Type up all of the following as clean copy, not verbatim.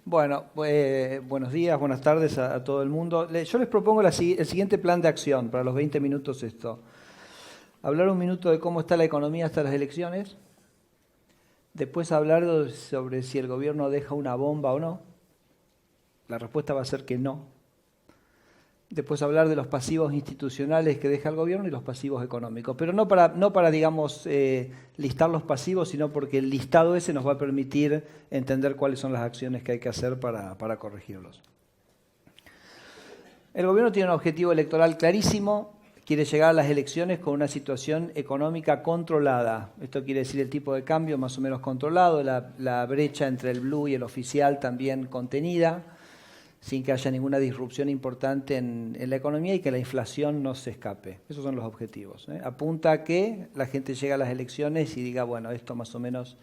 Bueno, buenos días, buenas tardes a todo el mundo. Yo les propongo el siguiente plan de acción para los 20 minutos esto. Hablar un minuto de cómo está la economía hasta las elecciones. Después hablar sobre si el gobierno deja una bomba o no. La respuesta va a ser que no. Después hablar de los pasivos institucionales que deja el gobierno y los pasivos económicos. Pero no para digamos, listar los pasivos, sino porque el listado ese nos va a permitir entender cuáles son las acciones que hay que hacer para corregirlos. El gobierno tiene un objetivo electoral clarísimo. Quiere llegar a las elecciones con una situación económica controlada. Esto quiere decir el tipo de cambio más o menos controlado, la brecha entre el blue y el oficial también contenida, sin que haya ninguna disrupción importante en la economía y que la inflación no se escape. Esos son los objetivos. Apunta a que la gente llegue a las elecciones y diga, bueno, esto más o menos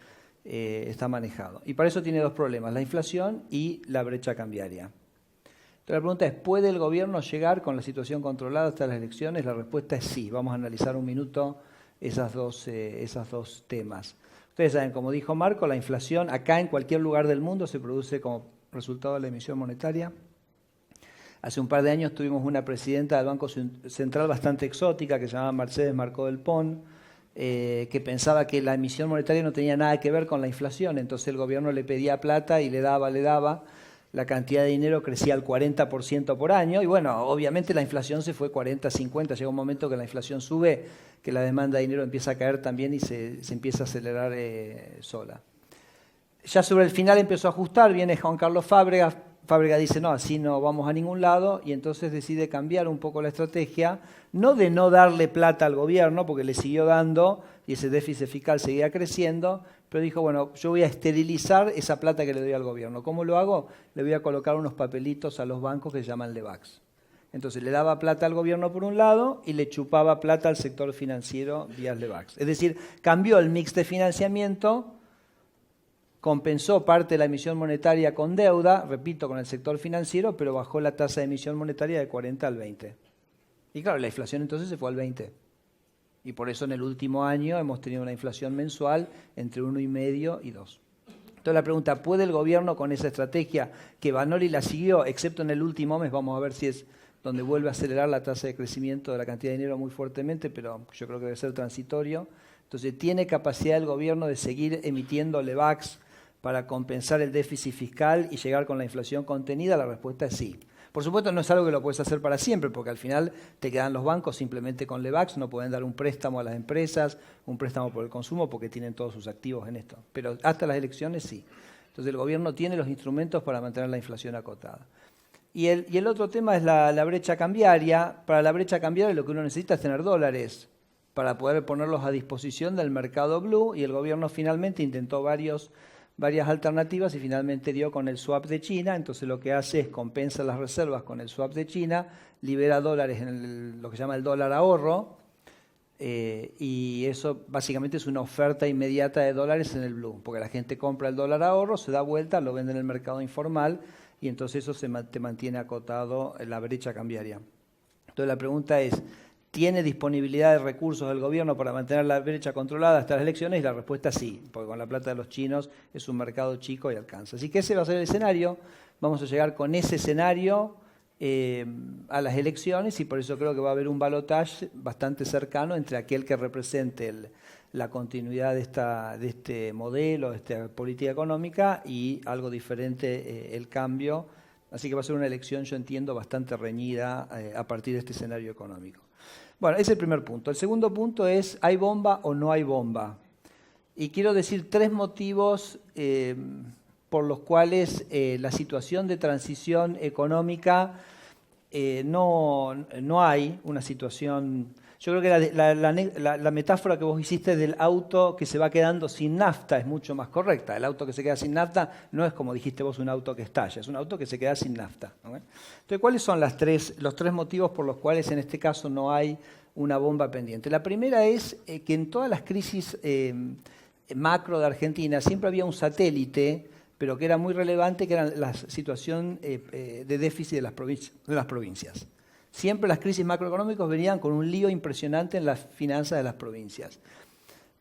está manejado. Y para eso tiene dos problemas, la inflación y la brecha cambiaria. Entonces la pregunta es, ¿puede el gobierno llegar con la situación controlada hasta las elecciones? La respuesta es sí. Vamos a analizar un minuto esos dos temas. Ustedes saben, como dijo Marco, la inflación acá en cualquier lugar del mundo se produce como resultado de la emisión monetaria. Hace un par de años tuvimos una presidenta del Banco Central bastante exótica que se llamaba Mercedes Marcó del Pon, que pensaba que la emisión monetaria no tenía nada que ver con la inflación, entonces el gobierno le pedía plata y le daba, la cantidad de dinero crecía al 40% por año y bueno, obviamente la inflación se fue 40, 50, llega un momento que la inflación sube, que la demanda de dinero empieza a caer también y se empieza a acelerar sola. Ya sobre el final empezó a ajustar, viene Juan Carlos Fábrega dice, no, así no vamos a ningún lado, y entonces decide cambiar un poco la estrategia, no de no darle plata al gobierno, porque le siguió dando, y ese déficit fiscal seguía creciendo, pero dijo, bueno, yo voy a esterilizar esa plata que le doy al gobierno. ¿Cómo lo hago? Le voy a colocar unos papelitos a los bancos que se llaman LEVAX. Entonces le daba plata al gobierno por un lado y le chupaba plata al sector financiero vía LEVAX. Es decir, cambió el mix de financiamiento, compensó parte de la emisión monetaria con deuda, repito, con el sector financiero, pero bajó la tasa de emisión monetaria de 40 al 20. Y claro, la inflación entonces se fue al 20. Y por eso en el último año hemos tenido una inflación mensual entre 1,5 y 2. Entonces la pregunta, ¿puede el gobierno con esa estrategia que Vanoli la siguió, excepto en el último mes, vamos a ver si es donde vuelve a acelerar la tasa de crecimiento de la cantidad de dinero muy fuertemente, pero yo creo que debe ser transitorio. Entonces, ¿tiene capacidad el gobierno de seguir emitiendo LEVAX para compensar el déficit fiscal y llegar con la inflación contenida? La respuesta es sí. Por supuesto no es algo que lo puedes hacer para siempre, porque al final te quedan los bancos simplemente con LEVAX, no pueden dar un préstamo a las empresas, un préstamo por el consumo, porque tienen todos sus activos en esto. Pero hasta las elecciones sí. Entonces el gobierno tiene los instrumentos para mantener la inflación acotada. Y el otro tema es la brecha cambiaria. Para la brecha cambiaria lo que uno necesita es tener dólares para poder ponerlos a disposición del mercado blue, y el gobierno finalmente intentó varias alternativas y finalmente dio con el swap de China. Entonces lo que hace es compensa las reservas con el swap de China, libera dólares en lo que se llama el dólar ahorro, y eso básicamente es una oferta inmediata de dólares en el blue, porque la gente compra el dólar ahorro, se da vuelta, lo vende en el mercado informal y entonces eso te mantiene acotado en la brecha cambiaria. Entonces la pregunta es, ¿tiene disponibilidad de recursos del gobierno para mantener la brecha controlada hasta las elecciones? Y la respuesta es sí, porque con la plata de los chinos es un mercado chico y alcanza. Así que ese va a ser el escenario. Vamos a llegar con ese escenario a las elecciones y por eso creo que va a haber un balotaje bastante cercano entre aquel que represente la continuidad de este modelo, de esta política económica, y algo diferente, el cambio. Así que va a ser una elección, yo entiendo, bastante reñida a partir de este escenario económico. Bueno, ese es el primer punto. El segundo punto es, ¿hay bomba o no hay bomba? Y quiero decir 3 motivos por los cuales la situación de transición económica no hay una situación. Yo creo que la metáfora que vos hiciste del auto que se va quedando sin nafta es mucho más correcta. El auto que se queda sin nafta no es, como dijiste vos, un auto que estalla, es un auto que se queda sin nafta, ¿no? Entonces, ¿cuáles son los 3 motivos por los cuales en este caso no hay una bomba pendiente? La primera es que en todas las crisis macro de Argentina siempre había un satélite, pero que era muy relevante, que era la situación de déficit de las provincias. Siempre las crisis macroeconómicas venían con un lío impresionante en las finanzas de las provincias.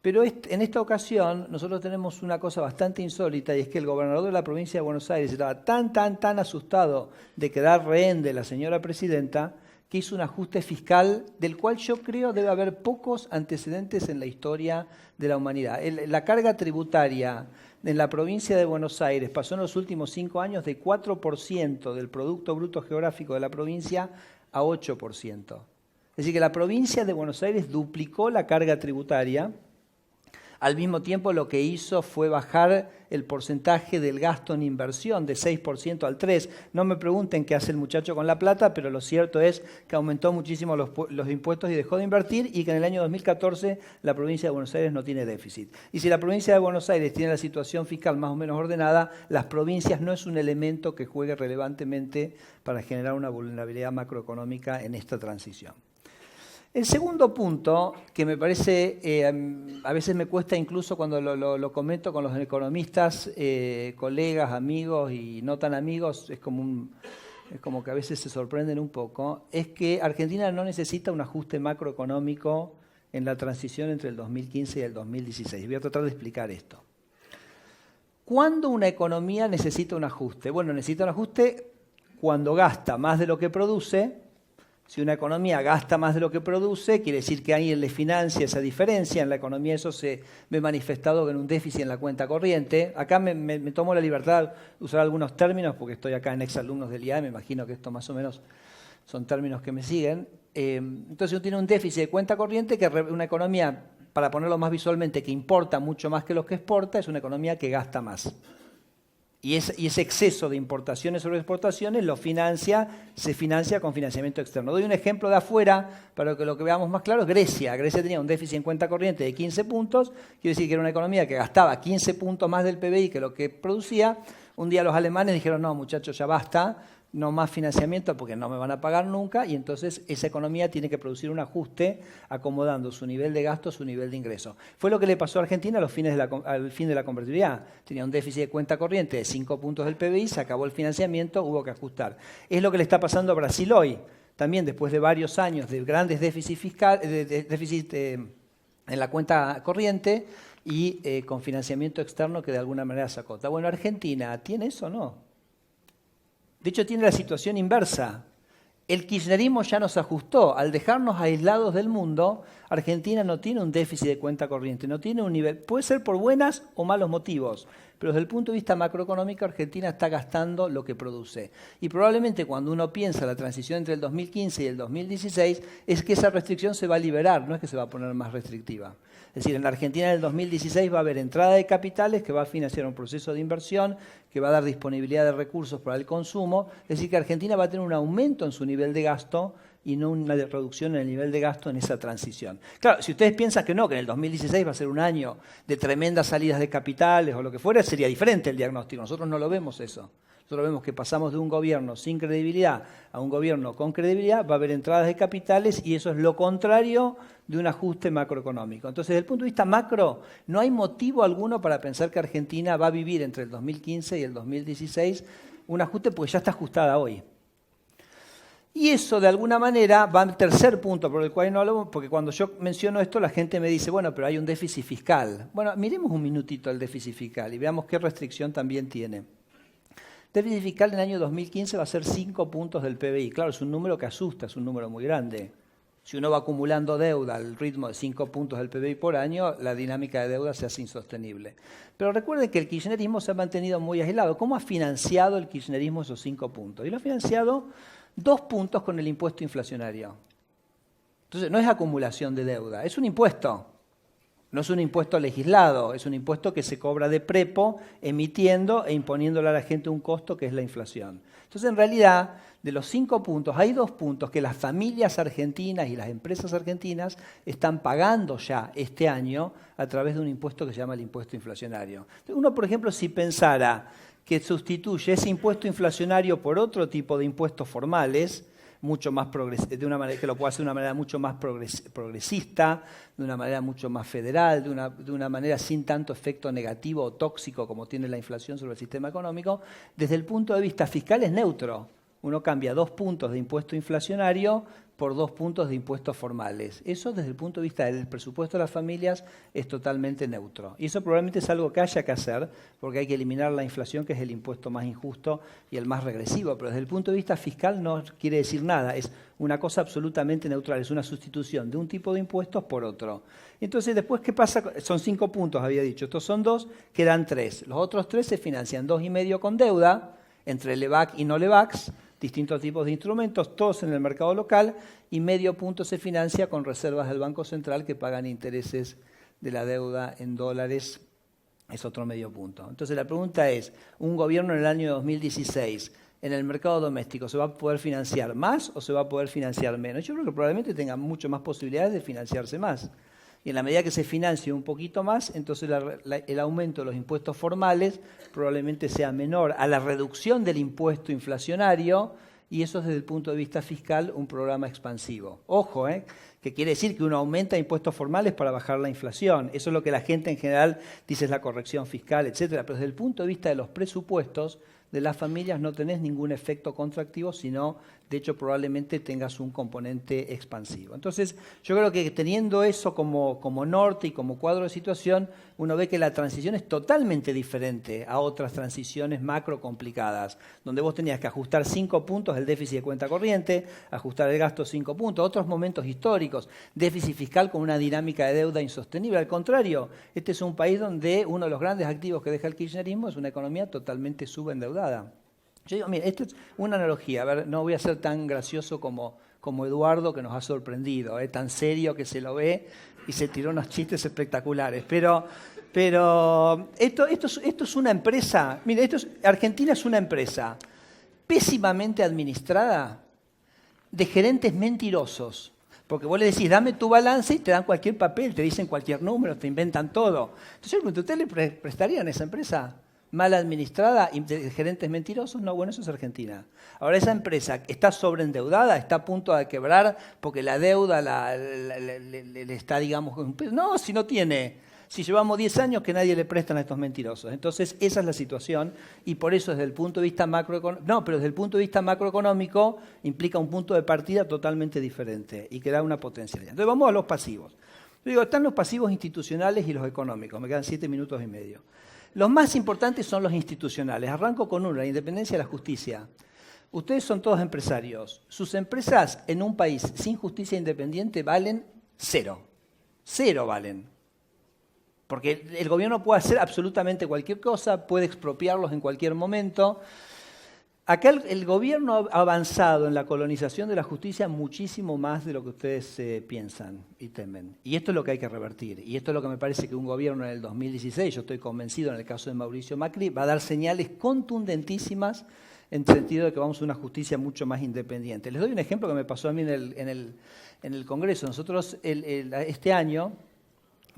Pero en esta ocasión nosotros tenemos una cosa bastante insólita, y es que el gobernador de la provincia de Buenos Aires estaba tan asustado de quedar rehén de la señora presidenta, que hizo un ajuste fiscal del cual yo creo debe haber pocos antecedentes en la historia de la humanidad. La carga tributaria en la provincia de Buenos Aires pasó en los últimos 5 años de 4% del Producto Bruto Geográfico de la provincia a 8%. Es decir, que la provincia de Buenos Aires duplicó la carga tributaria. Al mismo tiempo, lo que hizo fue bajar el porcentaje del gasto en inversión de 6% al 3%. No me pregunten qué hace el muchacho con la plata, pero lo cierto es que aumentó muchísimo los impuestos y dejó de invertir, y que en el año 2014 la provincia de Buenos Aires no tiene déficit. Y si la provincia de Buenos Aires tiene la situación fiscal más o menos ordenada, las provincias no es un elemento que juegue relevantemente para generar una vulnerabilidad macroeconómica en esta transición. El segundo punto, que me parece, a veces me cuesta incluso cuando lo comento con los economistas, colegas, amigos y no tan amigos, es como que a veces se sorprenden un poco, es que Argentina no necesita un ajuste macroeconómico en la transición entre el 2015 y el 2016. Voy a tratar de explicar esto. ¿Cuándo una economía necesita un ajuste? Bueno, necesita un ajuste cuando gasta más de lo que produce. Si una economía gasta más de lo que produce, quiere decir que alguien le financia esa diferencia. En la economía eso se ve manifestado en un déficit en la cuenta corriente. Acá me tomo la libertad de usar algunos términos, porque estoy acá en exalumnos del IAE, me imagino que esto más o menos son términos que me siguen. Entonces uno tiene un déficit de cuenta corriente, que una economía, para ponerlo más visualmente, que importa mucho más que lo que exporta, es una economía que gasta más. Y ese exceso de importaciones sobre exportaciones se financia con financiamiento externo. Doy un ejemplo de afuera para que lo que veamos más claro es Grecia. Grecia tenía un déficit en cuenta corriente de 15 puntos, quiere decir que era una economía que gastaba 15 puntos más del PBI que lo que producía. Un día los alemanes dijeron, no muchachos, ya basta, no más financiamiento porque no me van a pagar nunca, y entonces esa economía tiene que producir un ajuste acomodando su nivel de gasto, su nivel de ingreso. Fue lo que le pasó a Argentina al fin de la convertibilidad. Tenía un déficit de cuenta corriente de 5 puntos del PBI, se acabó el financiamiento, hubo que ajustar. Es lo que le está pasando a Brasil hoy. También después de varios años de grandes déficits en la cuenta corriente y con financiamiento externo que de alguna manera se acota. Bueno, ¿Argentina tiene eso o no? De hecho, tiene la situación inversa. El kirchnerismo ya nos ajustó. Al dejarnos aislados del mundo, Argentina no tiene un déficit de cuenta corriente, no tiene un nivel. Puede ser por buenos o malos motivos, pero desde el punto de vista macroeconómico, Argentina está gastando lo que produce. Y probablemente cuando uno piensa la transición entre el 2015 y el 2016, es que esa restricción se va a liberar, no es que se va a poner más restrictiva. Es decir, en la Argentina en el 2016 va a haber entrada de capitales que va a financiar un proceso de inversión, que va a dar disponibilidad de recursos para el consumo. Es decir, que Argentina va a tener un aumento en su nivel de gasto y no una reducción en el nivel de gasto en esa transición. Claro, si ustedes piensan que no, que en el 2016 va a ser un año de tremendas salidas de capitales o lo que fuera, sería diferente el diagnóstico. Nosotros no lo vemos eso. Nosotros vemos que pasamos de un gobierno sin credibilidad a un gobierno con credibilidad, va a haber entradas de capitales y eso es lo contrario de un ajuste macroeconómico. Entonces, desde el punto de vista macro, no hay motivo alguno para pensar que Argentina va a vivir entre el 2015 y el 2016 un ajuste porque ya está ajustada hoy. Y eso, de alguna manera, va al tercer punto por el cual no hablo, porque cuando yo menciono esto, la gente me dice, bueno, pero hay un déficit fiscal. Bueno, miremos un minutito el déficit fiscal y veamos qué restricción también tiene. El déficit fiscal en el año 2015 va a ser 5 puntos del PBI. Claro, es un número que asusta, es un número muy grande. Si uno va acumulando deuda al ritmo de 5 puntos del PBI por año, la dinámica de deuda se hace insostenible. Pero recuerden que el kirchnerismo se ha mantenido muy aislado. ¿Cómo ha financiado el kirchnerismo esos 5 puntos? Y lo ha financiado 2 puntos con el impuesto inflacionario. Entonces, no es acumulación de deuda, es un impuesto. No es un impuesto legislado, es un impuesto que se cobra de prepo, emitiendo e imponiéndole a la gente un costo que es la inflación. Entonces, en realidad, de los 5 puntos, hay 2 puntos que las familias argentinas y las empresas argentinas están pagando ya este año a través de un impuesto que se llama el impuesto inflacionario. Uno, por ejemplo, si pensara que sustituye ese impuesto inflacionario por otro tipo de impuestos formales, mucho más de una manera que lo pueda hacer de una manera mucho más progresista, de una manera mucho más federal, de una manera sin tanto efecto negativo o tóxico como tiene la inflación sobre el sistema económico, desde el punto de vista fiscal es neutro. Uno cambia 2 puntos de impuesto inflacionario por 2 puntos de impuestos formales. Eso desde el punto de vista del presupuesto de las familias es totalmente neutro. Y eso probablemente es algo que haya que hacer porque hay que eliminar la inflación, que es el impuesto más injusto y el más regresivo. Pero desde el punto de vista fiscal no quiere decir nada, es una cosa absolutamente neutral, es una sustitución de un tipo de impuestos por otro. Entonces, después, ¿qué pasa? Son 5 puntos, había dicho. Estos son 2, quedan 3. Los otros 3 se financian 2,5 con deuda, entre LEVAC y no LEVACs, distintos tipos de instrumentos, todos en el mercado local, y medio punto se financia con reservas del Banco Central que pagan intereses de la deuda en dólares, es otro medio punto. Entonces la pregunta es, ¿un gobierno en el año 2016 en el mercado doméstico se va a poder financiar más o se va a poder financiar menos? Yo creo que probablemente tenga mucho más posibilidades de financiarse más. Y en la medida que se financie un poquito más, entonces el aumento de los impuestos formales probablemente sea menor a la reducción del impuesto inflacionario, y eso es desde el punto de vista fiscal un programa expansivo. Ojo, que quiere decir que uno aumenta impuestos formales para bajar la inflación. Eso es lo que la gente en general dice es la corrección fiscal, etcétera. Pero desde el punto de vista de los presupuestos de las familias no tenés ningún efecto contractivo, sino, de hecho, probablemente tengas un componente expansivo. Entonces, yo creo que teniendo eso como norte y como cuadro de situación, uno ve que la transición es totalmente diferente a otras transiciones macro complicadas, donde vos tenías que ajustar 5 puntos el déficit de cuenta corriente, ajustar el gasto 5 puntos, otros momentos históricos, déficit fiscal con una dinámica de deuda insostenible. Al contrario, este es un país donde uno de los grandes activos que deja el kirchnerismo es una economía totalmente subendeudada. Yo digo, mira, esto es una analogía, a ver, no voy a ser tan gracioso como Eduardo, que nos ha sorprendido, tan serio que se lo ve y se tiró unos chistes espectaculares, pero esto es una empresa, mire, Argentina es una empresa pésimamente administrada de gerentes mentirosos. Porque vos le decís, dame tu balance y te dan cualquier papel, te dicen cualquier número, te inventan todo. Entonces, ¿ustedes le prestarían a esa empresa mal administrada y de gerentes mentirosos? No, bueno, eso es Argentina. Ahora, esa empresa está sobreendeudada, está a punto de quebrar porque la deuda le está, digamos... No, si no tiene... Si llevamos 10 años que nadie le prestan a estos mentirosos. Entonces, esa es la situación y por eso desde el punto de vista macroeconómico implica un punto de partida totalmente diferente y que da una potencialidad. Entonces, vamos a los pasivos. Yo digo, están los pasivos institucionales y los económicos. Me quedan 7 minutos y medio. Los más importantes son los institucionales. Arranco con uno, la independencia de la justicia. Ustedes son todos empresarios. Sus empresas en un país sin justicia independiente valen 0. 0 valen. Porque el gobierno puede hacer absolutamente cualquier cosa, puede expropiarlos en cualquier momento. Acá el gobierno ha avanzado en la colonización de la justicia muchísimo más de lo que ustedes piensan y temen. Y esto es lo que hay que revertir. Y esto es lo que me parece que un gobierno en el 2016, yo estoy convencido en el caso de Mauricio Macri, va a dar señales contundentísimas en el sentido de que vamos a una justicia mucho más independiente. Les doy un ejemplo que me pasó a mí en el Congreso. Nosotros este año...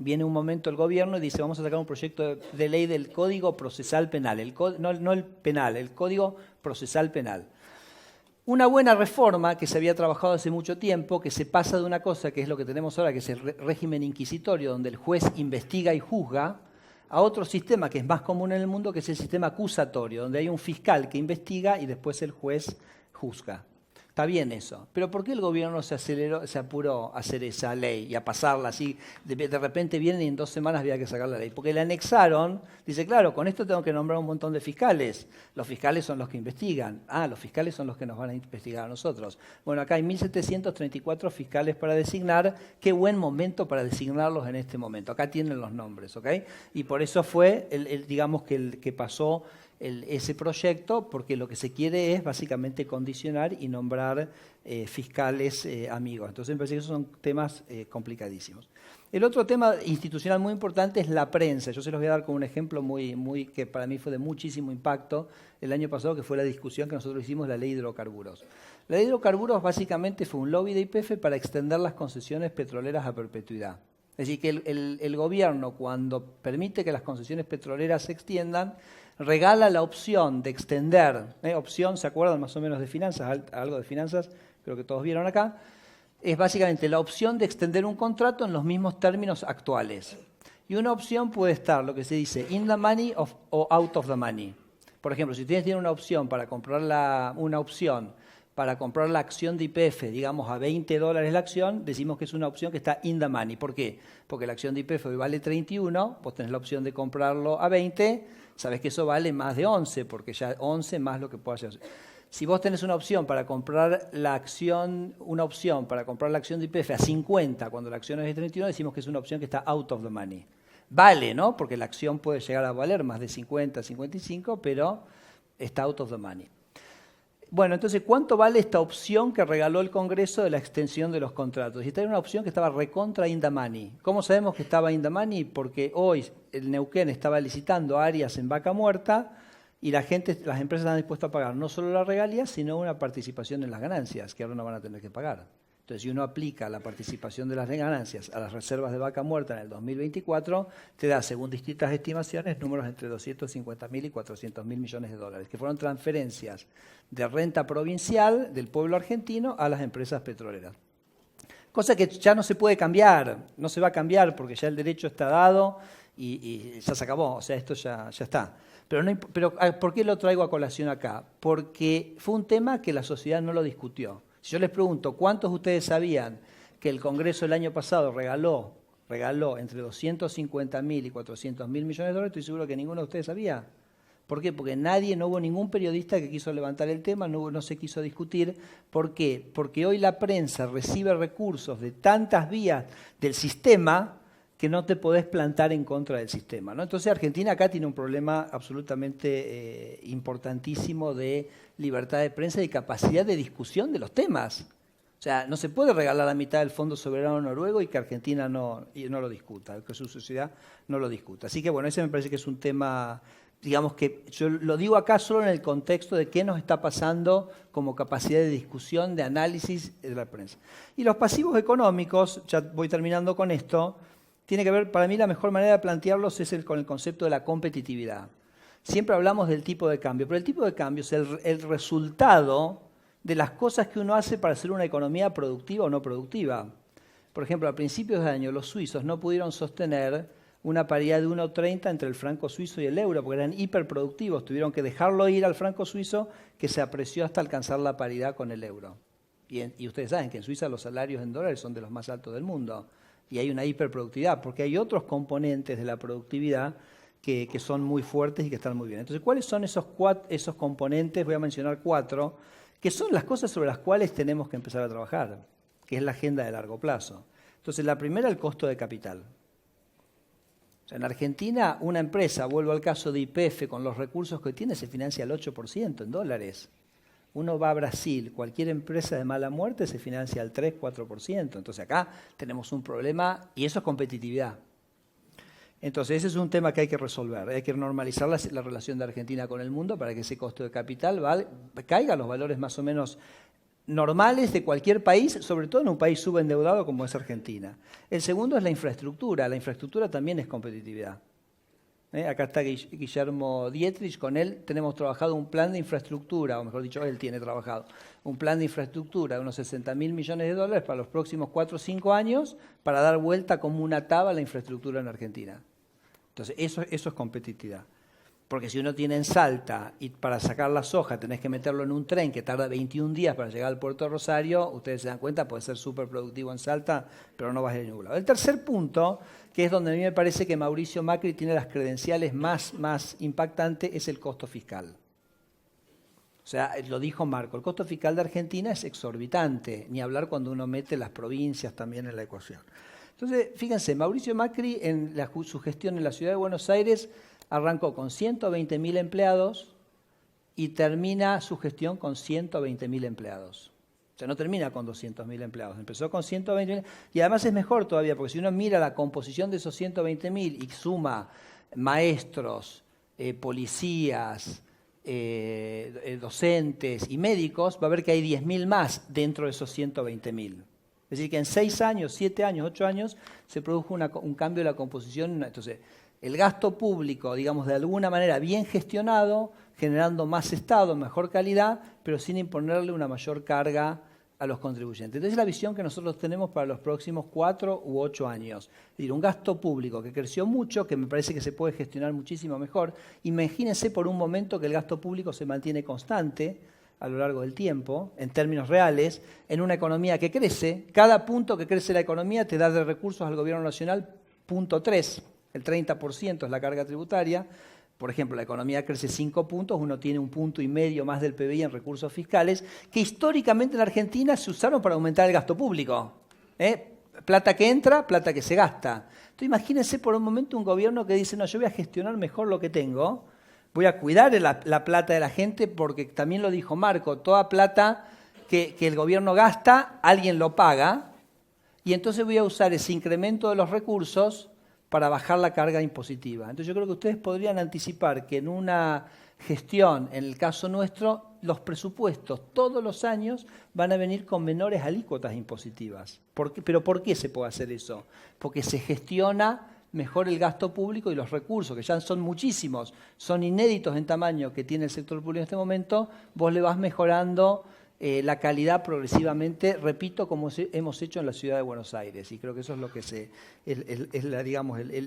Viene un momento el gobierno y dice, vamos a sacar un proyecto de ley del Código Procesal Penal, no el penal, el Código Procesal Penal. Una buena reforma que se había trabajado hace mucho tiempo, que se pasa de una cosa que es lo que tenemos ahora, que es el régimen inquisitorio, donde el juez investiga y juzga, a otro sistema que es más común en el mundo, que es el sistema acusatorio, donde hay un fiscal que investiga y después el juez juzga. Está bien eso, pero ¿por qué el gobierno se apuró a hacer esa ley y a pasarla así? De repente vienen y en 2 semanas había que sacar la ley. Porque le anexaron, dice, claro, con esto tengo que nombrar un montón de fiscales. Los fiscales son los que investigan. Los fiscales son los que nos van a investigar a nosotros. Bueno, acá hay 1.734 fiscales para designar. Qué buen momento para designarlos en este momento. Acá tienen los nombres, ¿ok? Y por eso fue, digamos, que pasó ese proyecto, porque lo que se quiere es básicamente condicionar y nombrar fiscales amigos. Entonces me parece que esos son temas complicadísimos. El otro tema institucional muy importante es la prensa. Yo se los voy a dar como un ejemplo que para mí fue de muchísimo impacto el año pasado, que fue la discusión que nosotros hicimos de la ley de hidrocarburos. La ley de hidrocarburos básicamente fue un lobby de YPF para extender las concesiones petroleras a perpetuidad. Es decir, que el gobierno, cuando permite que las concesiones petroleras se extiendan, regala la opción de extender, opción, ¿se acuerdan más o menos de finanzas? Algo de finanzas, creo que todos vieron acá, es básicamente la opción de extender un contrato en los mismos términos actuales. Y una opción puede estar, lo que se dice, in the money o out of the money. Por ejemplo, si ustedes tienen una opción para comprar una opción para comprar la acción de YPF, digamos a $20 la acción, decimos que es una opción que está in the money. ¿Por qué? Porque la acción de YPF hoy vale 31, vos tenés la opción de comprarlo a 20, sabés que eso vale más de 11, porque ya 11 más lo que puedas hacer. Si vos tenés una opción para comprar la acción, de YPF a 50 cuando la acción es de 31, decimos que es una opción que está out of the money. Vale, ¿no? Porque la acción puede llegar a valer más de 50, 55, pero está out of the money. Bueno, entonces, ¿cuánto vale esta opción que regaló el Congreso de la extensión de los contratos? Y esta era una opción que estaba recontra in the money. ¿Cómo sabemos que estaba in the money? Porque hoy el Neuquén estaba licitando áreas en Vaca Muerta y las empresas están dispuestas a pagar no solo las regalías, sino una participación en las ganancias, que ahora no van a tener que pagar. Entonces, si uno aplica la participación de las ganancias a las reservas de Vaca Muerta en el 2024, te da, según distintas estimaciones, números entre 250.000 y 400.000 millones de dólares, que fueron transferencias de renta provincial del pueblo argentino a las empresas petroleras. Cosa que ya no se puede cambiar, no se va a cambiar porque ya el derecho está dado y ya se acabó, o sea, esto ya está. Pero ¿por qué lo traigo a colación acá? Porque fue un tema que la sociedad no lo discutió. Si yo les pregunto, ¿cuántos de ustedes sabían que el Congreso el año pasado regaló entre 250.000 y 400.000 millones de dólares? Estoy seguro que ninguno de ustedes sabía. ¿Por qué? Porque no hubo ningún periodista que quiso levantar el tema, no se quiso discutir. ¿Por qué? Porque hoy la prensa recibe recursos de tantas vías del sistema que no te podés plantar en contra del sistema, ¿no? Entonces Argentina acá tiene un problema absolutamente importantísimo de libertad de prensa y capacidad de discusión de los temas. O sea, no se puede regalar la mitad del Fondo Soberano Noruego y que Argentina no lo discuta, que su sociedad no lo discuta. Así que bueno, ese me parece que es un tema, digamos que yo lo digo acá solo en el contexto de qué nos está pasando como capacidad de discusión, de análisis de la prensa. Y los pasivos económicos, ya voy terminando con esto, tiene que ver, para mí la mejor manera de plantearlos es con el concepto de la competitividad. Siempre hablamos del tipo de cambio, pero el tipo de cambio es el resultado de las cosas que uno hace para hacer una economía productiva o no productiva. Por ejemplo, a principios de año los suizos no pudieron sostener una paridad de 1,30 entre el franco suizo y el euro, porque eran hiperproductivos, tuvieron que dejarlo ir al franco suizo, que se apreció hasta alcanzar la paridad con el euro. Y ustedes saben que en Suiza los salarios en dólares son de los más altos del mundo. Y hay una hiperproductividad, porque hay otros componentes de la productividad que son muy fuertes y que están muy bien. Entonces, ¿cuáles son esos componentes? Voy a mencionar 4, que son las cosas sobre las cuales tenemos que empezar a trabajar, que es la agenda de largo plazo. Entonces, la primera, el costo de capital. O sea, en Argentina, una empresa, vuelvo al caso de YPF, con los recursos que tiene, se financia al 8% en dólares. Uno va a Brasil, cualquier empresa de mala muerte se financia al 3-4%. Entonces acá tenemos un problema y eso es competitividad. Entonces ese es un tema que hay que resolver. Hay que normalizar la relación de Argentina con el mundo para que ese costo de capital caiga a los valores más o menos normales de cualquier país, sobre todo en un país subendeudado como es Argentina. El segundo es la infraestructura. La infraestructura también es competitividad. Acá está Guillermo Dietrich, con él tenemos trabajado un plan de infraestructura, o mejor dicho, él tiene trabajado un plan de infraestructura de unos 60.000 millones de dólares para los próximos 4 o 5 años para dar vuelta como una taba a la infraestructura en Argentina. Entonces, eso es competitividad. Porque si uno tiene en Salta y para sacar la soja tenés que meterlo en un tren que tarda 21 días para llegar al puerto de Rosario, ustedes se dan cuenta, puede ser súper productivo en Salta, pero no vas a ir a ningún lado. El tercer punto, que es donde a mí me parece que Mauricio Macri tiene las credenciales más impactantes, es el costo fiscal. O sea, lo dijo Marco, el costo fiscal de Argentina es exorbitante, ni hablar cuando uno mete las provincias también en la ecuación. Entonces, fíjense, Mauricio Macri en su gestión en la ciudad de Buenos Aires arrancó con 120.000 empleados y termina su gestión con 120.000 empleados. O sea, no termina con 200.000 empleados, empezó con 120.000 y además es mejor todavía, porque si uno mira la composición de esos 120.000 y suma maestros, policías, docentes y médicos, va a ver que hay 10.000 más dentro de esos 120.000. Es decir, que en 6 años, 7 años, 8 años se produjo un cambio de la composición. Entonces, el gasto público, digamos, de alguna manera bien gestionado, generando más Estado, mejor calidad, pero sin imponerle una mayor carga a los contribuyentes. Entonces, es la visión que nosotros tenemos para los próximos 4 u 8 años. Es decir, un gasto público que creció mucho, que me parece que se puede gestionar muchísimo mejor. Imagínense por un momento que el gasto público se mantiene constante. a lo largo del tiempo, en términos reales, en una economía que crece. Cada punto que crece la economía te da de recursos al gobierno nacional 0.3, el 30% es la carga tributaria. Por ejemplo, la economía crece 5 puntos, uno tiene 1,5 puntos más del PBI en recursos fiscales, que históricamente en Argentina se usaron para aumentar el gasto público. Plata que entra, plata que se gasta. Entonces imagínense por un momento un gobierno que dice, no, yo voy a gestionar mejor lo que tengo, voy a cuidar la plata de la gente, porque también lo dijo Marco, toda plata que el gobierno gasta, alguien lo paga, y entonces voy a usar ese incremento de los recursos para bajar la carga impositiva. Entonces yo creo que ustedes podrían anticipar que en una gestión, en el caso nuestro, los presupuestos todos los años van a venir con menores alícuotas impositivas. ¿Pero por qué se puede hacer eso? Porque se gestiona mejor el gasto público y los recursos, que ya son muchísimos, son inéditos en tamaño que tiene el sector público en este momento, vos le vas mejorando la calidad progresivamente, repito, como hemos hecho en la ciudad de Buenos Aires. Y creo que eso es lo que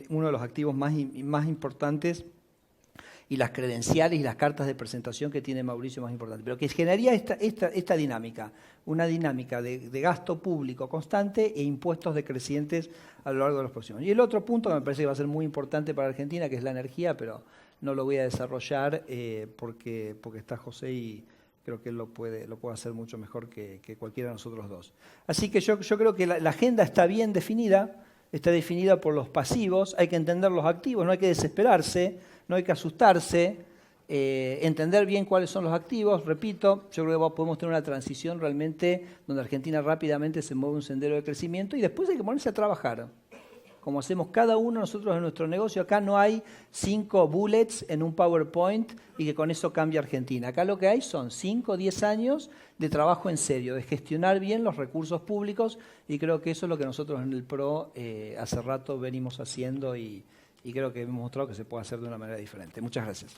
uno de los activos más importantes, y las credenciales y las cartas de presentación que tiene Mauricio más importantes. Pero que generaría esta dinámica, una dinámica de gasto público constante e impuestos decrecientes a lo largo de los próximos años. Y el otro punto que me parece que va a ser muy importante para Argentina, que es la energía, pero no lo voy a desarrollar porque está José y creo que él lo puede hacer mucho mejor que cualquiera de nosotros dos. Así que yo creo que la agenda está bien definida, está definida por los pasivos, hay que entender los activos, no hay que desesperarse, no hay que asustarse, entender bien cuáles son los activos. Repito, yo creo que podemos tener una transición realmente donde Argentina rápidamente se mueve un sendero de crecimiento y después hay que ponerse a trabajar, como hacemos cada uno nosotros en nuestro negocio. Acá no hay 5 bullets en un PowerPoint y que con eso cambia Argentina. Acá lo que hay son 5 o 10 años de trabajo en serio, de gestionar bien los recursos públicos, y creo que eso es lo que nosotros en el PRO hace rato venimos haciendo y creo que hemos mostrado que se puede hacer de una manera diferente. Muchas gracias.